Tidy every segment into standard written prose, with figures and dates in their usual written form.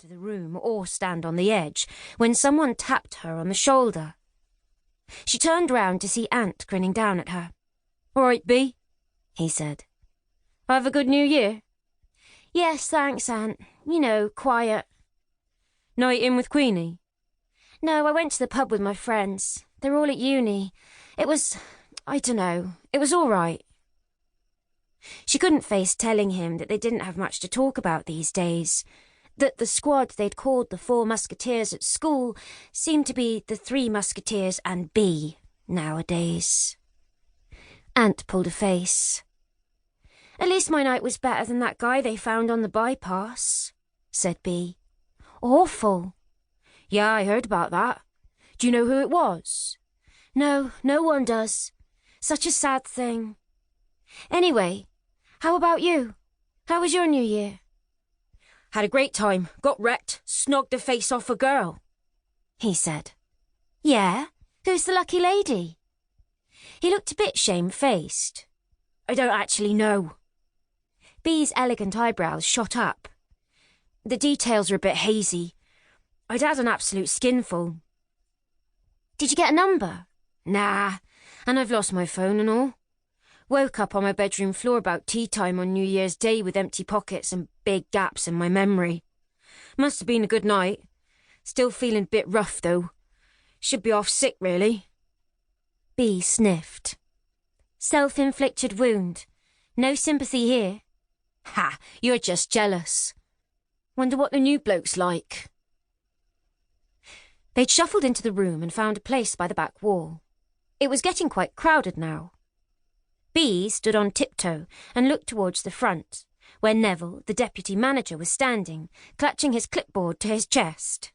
into the room or stand on the edge when someone tapped her on the shoulder. She turned round to see Ant grinning down at her. "All right, Bea," he said. "Have a good New Year?" "Yes, thanks, Ant. You know, quiet." "Night in with Queenie?" "No, I went to the pub with my friends. They're all at uni. It was, I dunno, it was all right." She couldn't face telling him that they didn't have much to talk about these days, that the squad they'd called the Four Musketeers at school seemed to be the Three Musketeers and Bea nowadays. Ant pulled a face. "At least my night was better than that guy they found on the bypass," said Bea. "Awful." "Yeah, I heard about that. Do you know who it was?" "No, no one does. Such a sad thing. Anyway, how about you? How was your New Year?" "Had a great time. Got wrecked. Snogged the face off a girl," he said. "Yeah? Who's the lucky lady?" He looked a bit shamefaced. "I don't actually know." Bea's elegant eyebrows shot up. "The details are a bit hazy. I'd had an absolute skinful." "Did you get a number?" "Nah, and I've lost my phone and all. Woke up on my bedroom floor about tea time on New Year's Day with empty pockets and big gaps in my memory. Must have been a good night. Still feeling a bit rough, though. Should be off sick, really." Bea sniffed. "Self-inflicted wound. No sympathy here." "Ha, you're just jealous. Wonder what the new bloke's like." They'd shuffled into the room and found a place by the back wall. It was getting quite crowded now. Bea stood on tiptoe and looked towards the front, where Neville, the deputy manager, was standing, clutching his clipboard to his chest.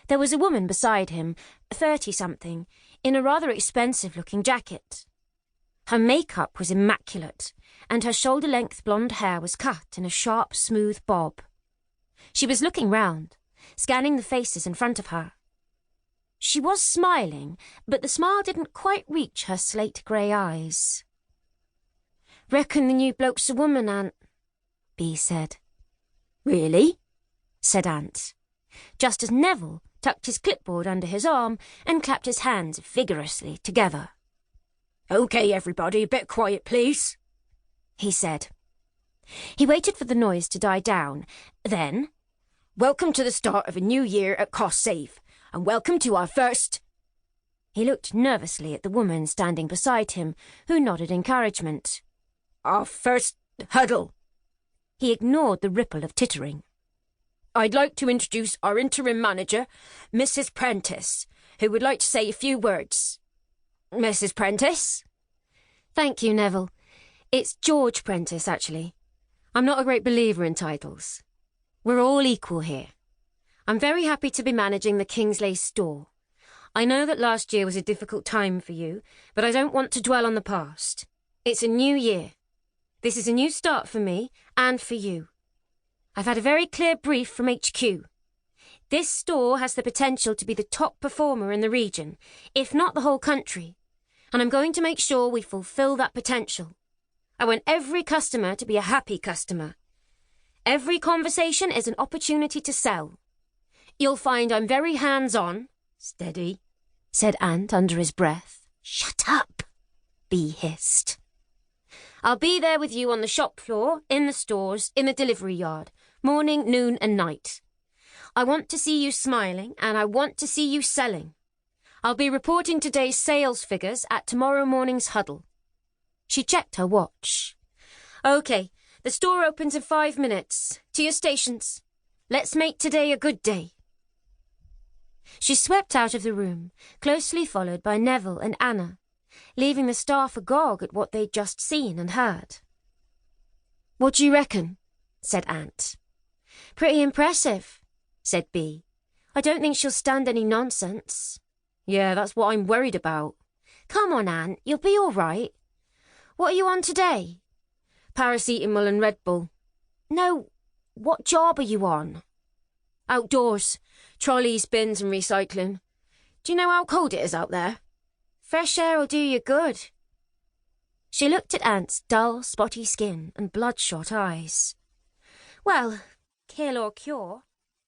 There was a woman beside him, 30-something, in a rather expensive-looking jacket. Her makeup was immaculate, and her shoulder-length blonde hair was cut in a sharp, smooth bob. She was looking round, scanning the faces in front of her. She was smiling, but the smile didn't quite reach her slate-grey eyes. "Reckon the new bloke's a woman, Ant," Bea said. "Really?" said Ant, just as Neville tucked his clipboard under his arm and clapped his hands vigorously together. "OK, everybody, a bit quiet, please," he said. He waited for the noise to die down. Then, "Welcome to the start of a new year at Cost Save, and welcome to our first—" He looked nervously at the woman standing beside him, who nodded encouragement. "Our first huddle." He ignored the ripple of tittering. "I'd like to introduce our interim manager, Mrs. Prentice, who would like to say a few words. Mrs. Prentice?" "Thank you, Neville. It's George Prentice, actually. I'm not a great believer in titles. We're all equal here. I'm very happy to be managing the Kingsleigh store. I know that last year was a difficult time for you, but I don't want to dwell on the past. It's a new year. This is a new start for me and for you. I've had a very clear brief from HQ. This store has the potential to be the top performer in the region, if not the whole country, and I'm going to make sure we fulfill that potential. I want every customer to be a happy customer. Every conversation is an opportunity to sell. You'll find I'm very hands-on." "Steady," said Ant under his breath. "Shut up," Bea hissed. "I'll be there with you on the shop floor, in the stores, in the delivery yard, morning, noon and night. I want to see you smiling, and I want to see you selling. I'll be reporting today's sales figures at tomorrow morning's huddle." She checked her watch. "OK, the store opens in 5 minutes. To your stations. Let's make today a good day." She swept out of the room, closely followed by Neville and Anna, leaving the staff agog at what they'd just seen and heard. "What do you reckon?" said Ant. "Pretty impressive," said Bea. "I don't think she'll stand any nonsense." "Yeah, that's what I'm worried about." "Come on, Ant, you'll be all right. What are you on today?" "Paracetamol and Red Bull." "No, what job are you on?" "Outdoors. Trolleys, bins and recycling. Do you know how cold it is out there?" "Fresh air'll do you good." She looked at Ant's dull, spotty skin and bloodshot eyes. "Well, kill or cure."